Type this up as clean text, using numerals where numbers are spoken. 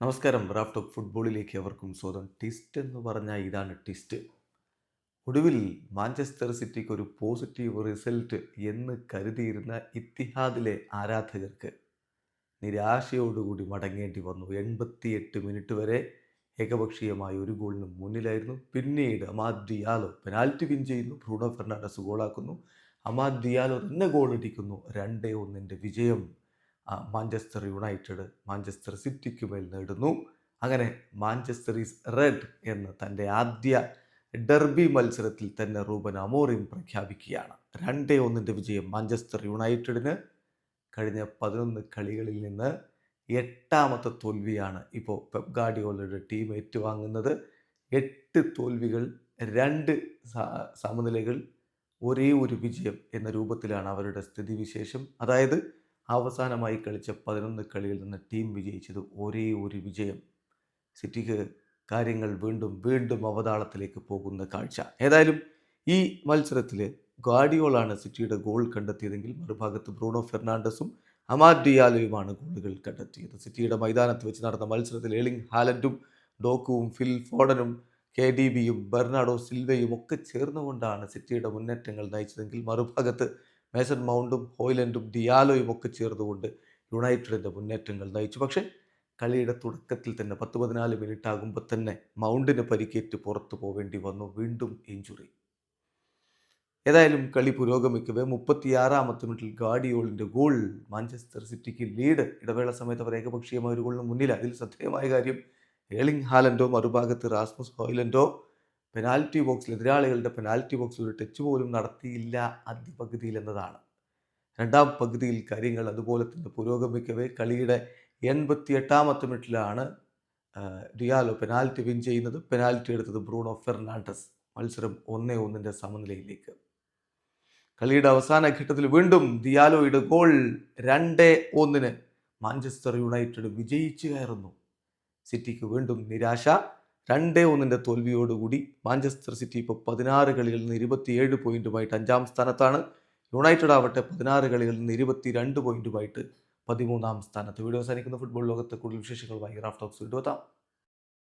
നമസ്കാരം. Raf talk ഫുട്ബോളിലേക്ക് അവർക്കും സ്വാഗതം. ട്വിസ്റ്റ് എന്ന് പറഞ്ഞാൽ ഇതാണ് ട്വിസ്റ്റ്. ഒടുവിൽ മാഞ്ചസ്റ്റർ സിറ്റിക്ക് ഒരു പോസിറ്റീവ് റിസൾട്ട് എന്ന് കരുതിയിരുന്ന ഇത്തിഹാദിലെ ആരാധകർക്ക് നിരാശയോടുകൂടി മടങ്ങേണ്ടി വന്നു. 88 മിനിറ്റ് വരെ ഏകപക്ഷീയമായ ഒരു ഗോളിന് മുന്നിലായിരുന്നു. പിന്നീട് അമാദ് ഡിയാലോ പെനാൽറ്റി വിൻ ചെയ്യുന്നു. ബ്രൂണോ ഫെർണാണ്ടസ് ഗോളാക്കുന്നു. അമാദ് ഡിയാലോ തന്നെ ഗോളടിക്കുന്നു. 2-1 വിജയം മാഞ്ചസ്റ്റർ യുണൈറ്റഡ് മാഞ്ചസ്റ്റർ സിറ്റിക്ക് മേൽ നേടുന്നു. അങ്ങനെ മാഞ്ചസ്റ്റർ ഈസ് റെഡ് എന്ന് തൻ്റെ ആദ്യ ഡെർബി മത്സരത്തിൽ തന്നെ റൂബൻ അമോറിം പ്രഖ്യാപിക്കുകയാണ്. 2-1 വിജയം മാഞ്ചസ്റ്റർ യുണൈറ്റഡിന്. കഴിഞ്ഞ 11 കളികളിൽ നിന്ന് 8ാമത്തെ തോൽവിയാണ് ഇപ്പോൾ പെപ് ഗാർഡിയോളയുടെ ടീം ഏറ്റുവാങ്ങുന്നത്. 8 തോൽവികൾ, 2 സമനിലകൾ, ഒരേ ഒരു വിജയം എന്ന രൂപത്തിലാണ് അവരുടെ സ്ഥിതിവിശേഷം. അതായത് അവസാനമായി കളിച്ച 11 കളിയിൽ നിന്ന് ടീം വിജയിച്ചത് ഒരേ ഒരു വിജയം. സിറ്റിക്ക് കാര്യങ്ങൾ വീണ്ടും വീണ്ടും അവതാളത്തിലേക്ക് പോകുന്ന കാഴ്ച. ഏതായാലും ഈ മത്സരത്തിൽ ഗാർഡിയോളാണ് സിറ്റിയുടെ ഗോൾ കണ്ടെത്തിയതെങ്കിൽ മറുഭാഗത്ത് ബ്രൂണോ ഫെർണാണ്ടസും അമാദ് ഡിയാലോയുമാണ് ഗോളുകൾ കണ്ടെത്തിയത്. സിറ്റിയുടെ മൈതാനത്ത് വെച്ച് നടന്ന മത്സരത്തിൽ എർലിംഗ് ഹാലൻഡും ഡോക്കുവും ഫിൽ ഫോഡനും KDBയും ബെർണാഡോ സിൽവയും ഒക്കെ ചേർന്നുകൊണ്ടാണ് സിറ്റിയുടെ മുന്നേറ്റങ്ങൾ നയിച്ചതെങ്കിൽ മറുഭാഗത്ത് മേസൺ മൗണ്ടും ഹോയ്ലൻഡും ഡിയാലോയും ഒക്കെ ചേർന്നുകൊണ്ട് യുണൈറ്റഡിൻ്റെ മുന്നേറ്റങ്ങൾ നയിച്ചു. പക്ഷേ കളിയുടെ തുടക്കത്തിൽ തന്നെ 10-14 മിനിറ്റ് ആകുമ്പോൾ തന്നെ മൗണ്ടിന് പരിക്കേറ്റ് പുറത്തു പോവേണ്ടി വന്നു. വീണ്ടും ഇഞ്ചുറി. ഏതായാലും കളി പുരോഗമിക്കവേ 36ാമത്തെ മിനിറ്റിൽ ഗാർഡിയോളിൻ്റെ ഗോൾ മാഞ്ചസ്റ്റർ സിറ്റിക്ക് ലീഡ്. ഇടവേള സമയത്ത് അവർ ഏകപക്ഷീയമായ ഒരു ഗോളിന് മുന്നിൽ. അതിൽ ശ്രദ്ധേയമായ കാര്യം എർലിംഗ് ഹാലൻഡോ മറുഭാഗത്ത് റാസ്മുസ് ഹോയ്ലൻഡോ പെനാൽറ്റി ബോക്സിൽ എതിരാളികളുടെ പെനാൽറ്റി ബോക്സിൽ ഒരു ടച്ച് പോലും നടത്തിയില്ല ആദ്യ പകുതിയിൽ എന്നതാണ്. രണ്ടാം പകുതിയിൽ കാര്യങ്ങൾ അതുപോലെ തന്നെ പുരോഗമിക്കവേ കളിയുടെ 88ാമത്തെ മിനിറ്റിലാണ് ഡിയാലോ പെനാൽറ്റി വിൻ ചെയ്യുന്നത്. പെനാൽറ്റി എടുത്തത് ബ്രൂണോ ഫെർണാണ്ടസ്. മത്സരം 1-1 സമനിലയിലേക്ക്. കളിയുടെ അവസാന ഘട്ടത്തിൽ വീണ്ടും ഡിയാലോയുടെ ഗോൾ. 2-1 മാഞ്ചസ്റ്റർ യുണൈറ്റഡ് വിജയിച്ചു കയറുന്നു. സിറ്റിക്ക് വീണ്ടും നിരാശ. 2-1 തോൽവിയോടുകൂടി മാഞ്ചസ്റ്റർ സിറ്റി ഇപ്പോൾ 16 കളികളിൽ നിന്ന് 27 പോയിന്റുമായിട്ട് 5ാം സ്ഥാനത്താണ്. യുണൈറ്റഡ് ആവട്ടെ 16 കളികളിൽ നിന്ന് 22 പോയിന്റുമായിട്ട് 13ാം സ്ഥാനത്ത്. വീഡിയോ അവസാനിക്കുന്ന ഫുട്ബോൾ ലോകത്തെ കൂടുതൽ വിശേഷങ്ങളുമായി റാഫ് ടോക്സ് വീണ്ടും എത്താം.